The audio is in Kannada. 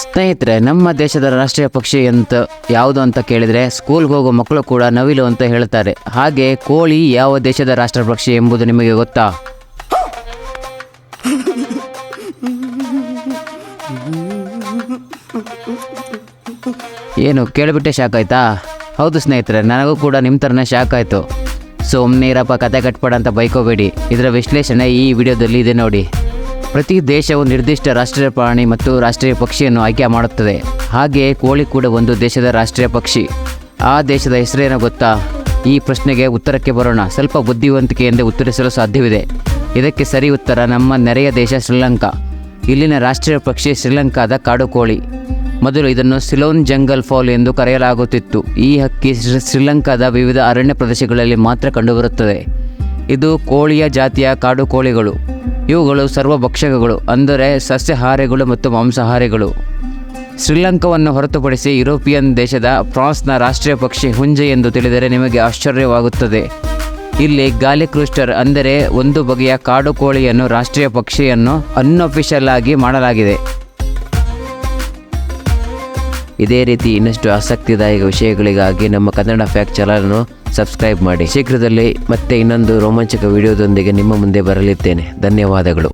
ಸ್ನೇಹಿತರೆ, ನಮ್ಮ ದೇಶದ ರಾಷ್ಟ್ರೀಯ ಪಕ್ಷಿ ಯಾವುದು ಅಂತ ಕೇಳಿದರೆ ಸ್ಕೂಲ್ಗೆ ಹೋಗೋ ಮಕ್ಕಳು ಕೂಡ ನವಿಲು ಅಂತ ಹೇಳ್ತಾರೆ. ಹಾಗೆ ಕೋಳಿ ಯಾವ ದೇಶದ ರಾಷ್ಟ್ರ ಪಕ್ಷಿ ಎಂಬುದು ನಿಮಗೆ ಗೊತ್ತಾ? ಏನು ಕೇಳಿಬಿಟ್ಟೆ ಶಾಕ್ ಆಯ್ತಾ? ಹೌದು ಸ್ನೇಹಿತರೆ, ನನಗೂ ಕೂಡ ನಿಮ್ಮ ಥರನೇ ಶಾಕ್ ಆಯಿತು. ಸುಮ್ಮನೆ ಇರಪ್ಪ, ಕತೆ ಕಟ್ಬೇಡ ಅಂತ ಬೈಕೋಬೇಡಿ. ಇದರ ವಿಶ್ಲೇಷಣೆ ಈ ವಿಡಿಯೋದಲ್ಲಿ ಇದೆ ನೋಡಿ. ಪ್ರತಿ ದೇಶವು ನಿರ್ದಿಷ್ಟ ರಾಷ್ಟ್ರೀಯ ಪ್ರಾಣಿ ಮತ್ತು ರಾಷ್ಟ್ರೀಯ ಪಕ್ಷಿಯನ್ನು ಆಯ್ಕೆ ಮಾಡುತ್ತದೆ. ಹಾಗೆಯೇ ಕೋಳಿ ಕೂಡ ಒಂದು ದೇಶದ ರಾಷ್ಟ್ರೀಯ ಪಕ್ಷಿ. ಆ ದೇಶದ ಹೆಸರೇನೋ ಗೊತ್ತಾ? ಈ ಪ್ರಶ್ನೆಗೆ ಉತ್ತರಕ್ಕೆ ಬರೋಣ. ಸ್ವಲ್ಪ ಬುದ್ಧಿವಂತಿಕೆಯಿಂದ ಉತ್ತರಿಸಲು ಸಾಧ್ಯವಿದೆ. ಇದಕ್ಕೆ ಸರಿ ಉತ್ತರ ನಮ್ಮ ನೆರೆಯ ದೇಶ ಶ್ರೀಲಂಕಾ. ಇಲ್ಲಿನ ರಾಷ್ಟ್ರೀಯ ಪಕ್ಷಿ ಶ್ರೀಲಂಕಾದ ಕಾಡು ಕೋಳಿ. ಮೊದಲು ಇದನ್ನು ಸಿಲೋನ್ ಜಂಗಲ್ ಫೌಲ್ ಎಂದು ಕರೆಯಲಾಗುತ್ತಿತ್ತು. ಈ ಹಕ್ಕಿ ಶ್ರೀಲಂಕಾದ ವಿವಿಧ ಅರಣ್ಯ ಪ್ರದೇಶಗಳಲ್ಲಿ ಮಾತ್ರ ಕಂಡುಬರುತ್ತದೆ. ಇದು ಕೋಳಿಯ ಜಾತಿಯ ಕಾಡು ಕೋಳಿಗಳು. ಇವುಗಳು ಸರ್ವಭಕ್ಷಕಗಳು, ಅಂದರೆ ಸಸ್ಯಾಹಾರಿಗಳು ಮತ್ತು ಮಾಂಸಾಹಾರಿಗಳು. ಶ್ರೀಲಂಕಾವನ್ನು ಹೊರತುಪಡಿಸಿ ಯುರೋಪಿಯನ್ ದೇಶದ ಫ್ರಾನ್ಸ್ನ ರಾಷ್ಟ್ರೀಯ ಪಕ್ಷಿ ಹುಂಜೆ ಎಂದು ತಿಳಿದರೆ ನಿಮಗೆ ಆಶ್ಚರ್ಯವಾಗುತ್ತದೆ. ಇಲ್ಲಿ ಗಾಲಿಕ್ರೂಸ್ಟರ್ ಅಂದರೆ ಒಂದು ಬಗೆಯ ಕಾಡು ಕೋಳಿಯನ್ನು ರಾಷ್ಟ್ರೀಯ ಪಕ್ಷಿಯನ್ನು ಅನ್ಅಫಿಷಿಯಲ್ ಆಗಿ ಮಾಡಲಾಗಿದೆ. ಇದೇ ರೀತಿ ಇನ್ನಷ್ಟು ಆಸಕ್ತಿದಾಯಕ ವಿಷಯಗಳಿಗಾಗಿ ನಮ್ಮ ಕನ್ನಡ ಫ್ಯಾಕ್ಟ್ ಚಾನಲನ್ನು ಸಬ್ಸ್ಕ್ರೈಬ್ ಮಾಡಿ. ಶೀಘ್ರದಲ್ಲಿ ಮತ್ತೆ ಇನ್ನೊಂದು ರೋಮಾಂಚಕ ವಿಡಿಯೋದೊಂದಿಗೆ ನಿಮ್ಮ ಮುಂದೆ ಬರಲಿದ್ದೇನೆ. ಧನ್ಯವಾದಗಳು.